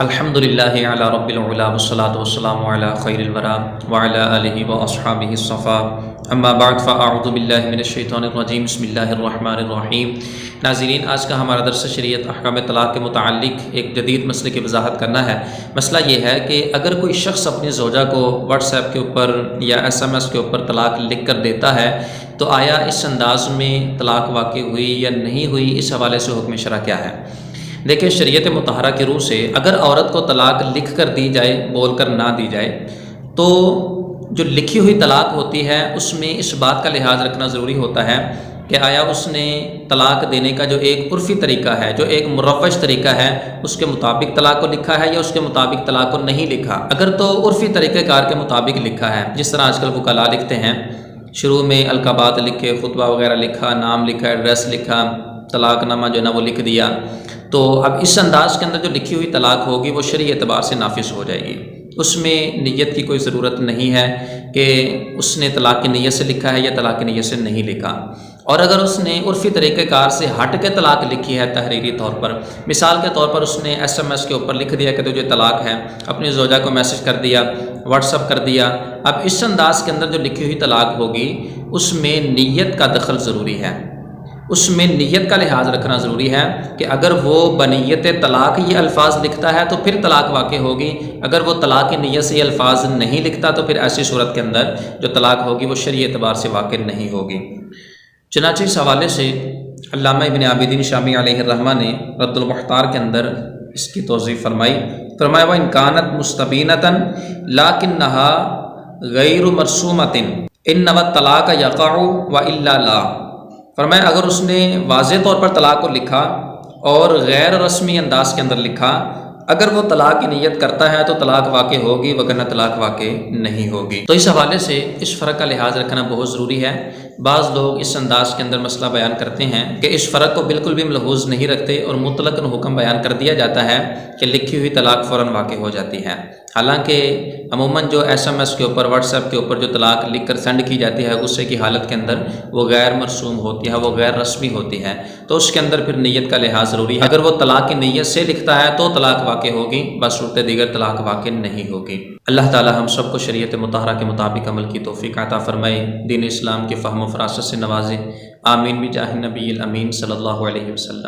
الحمدللہ علی رب العلا والصلاة والسلام علی خیر الورا وعلی آلہ واصحابہ الصفا اما بعد فاعوذ باللہ من الشیطان الرجیم بسم اللہ الرحمن الرحیم۔ ناظرین، آج کا ہمارا درس شریعت احکام طلاق کے متعلق ایک جدید مسئلے کی وضاحت کرنا ہے۔ مسئلہ یہ ہے کہ اگر کوئی شخص اپنی زوجہ کو واٹس ایپ کے اوپر یا SMS کے اوپر طلاق لکھ کر دیتا ہے تو آیا اس انداز میں طلاق واقع ہوئی یا نہیں ہوئی، اس حوالے سے حکم شرع کیا ہے؟ دیکھیں، شریعت مطہرہ کی روح سے اگر عورت کو طلاق لکھ کر دی جائے، بول کر نہ دی جائے، تو جو لکھی ہوئی طلاق ہوتی ہے اس میں اس بات کا لحاظ رکھنا ضروری ہوتا ہے کہ آیا اس نے طلاق دینے کا جو ایک عرفی طریقہ ہے، جو ایک مروج طریقہ ہے، اس کے مطابق طلاق کو لکھا ہے یا اس کے مطابق طلاق کو نہیں لکھا۔ اگر تو عرفی طریقہ کار کے مطابق لکھا ہے، جس طرح آج کل وکلاء لکھتے ہیں، شروع میں القابات لکھے، خطبہ وغیرہ لکھا، نام لکھا، ایڈریس لکھا، طلاق نامہ جو ہے نا وہ لکھ دیا، تو اب اس انداز کے اندر جو لکھی ہوئی طلاق ہوگی وہ شرعی اعتبار سے نافذ ہو جائے گی۔ اس میں نیت کی کوئی ضرورت نہیں ہے کہ اس نے طلاق کی نیت سے لکھا ہے یا طلاق کی نیت سے نہیں لکھا۔ اور اگر اس نے عرفی طریقہ کار سے ہٹ کے طلاق لکھی ہے تحریری طور پر، مثال کے طور پر اس نے SMS کے اوپر لکھ دیا کہ تجھے طلاق ہے، اپنی زوجہ کو میسج کر دیا، واٹس ایپ کر دیا، اب اس انداز کے اندر جو لکھی ہوئی طلاق ہوگی اس میں نیت کا دخل ضروری ہے، اس میں نیت کا لحاظ رکھنا ضروری ہے کہ اگر وہ بنیت طلاق یہ الفاظ لکھتا ہے تو پھر طلاق واقع ہوگی، اگر وہ طلاق کی نیت سے یہ الفاظ نہیں لکھتا تو پھر ایسی صورت کے اندر جو طلاق ہوگی وہ شرعی اعتبار سے واقع نہیں ہوگی۔ چنانچہ اس حوالے سے علامہ ابن عابدین شامی علیہ الرحمہ نے رد المحتار کے اندر اس کی توضیح فرمایا وَإِنْ كَانَتْ مُسْتَبِينَةً لَكِنَّهَا غَيْرُ مَرْسُومَةٍ إِنَّمَا الطَّلَاقُ يَقَعُ وَإِلَّا لَا۔ فرمایا اگر اس نے واضح طور پر طلاق کو لکھا اور غیر رسمی انداز کے اندر لکھا، اگر وہ طلاق کی نیت کرتا ہے تو طلاق واقع ہوگی، وگرنہ طلاق واقع نہیں ہوگی۔ تو اس حوالے سے اس فرق کا لحاظ رکھنا بہت ضروری ہے۔ بعض لوگ اس انداز کے اندر مسئلہ بیان کرتے ہیں کہ اس فرق کو بالکل بھی ملحوظ نہیں رکھتے اور مطلقاً حکم بیان کر دیا جاتا ہے کہ لکھی ہوئی طلاق فوراً واقع ہو جاتی ہے، حالانکہ عموماً جو SMS کے اوپر، واٹس ایپ کے اوپر جو طلاق لکھ کر سینڈ کی جاتی ہے غصے کی حالت کے اندر، وہ غیر مرسوم ہوتی ہے، وہ غیر رسمی ہوتی ہے، تو اس کے اندر پھر نیت کا لحاظ ضروری ہے۔ اگر وہ طلاق کی نیت سے لکھتا ہے تو طلاق واقع ہوگی، بس صورت دیگر طلاق واقع نہیں ہوگی۔ اللہ تعالی ہم سب کو شریعت مطہرہ کے مطابق عمل کی توفیق عطا فرمائے، دین اسلام کے فہم و فراست سے نوازے، آمین بجاہ نبی الامین صلی اللہ علیہ وسلم۔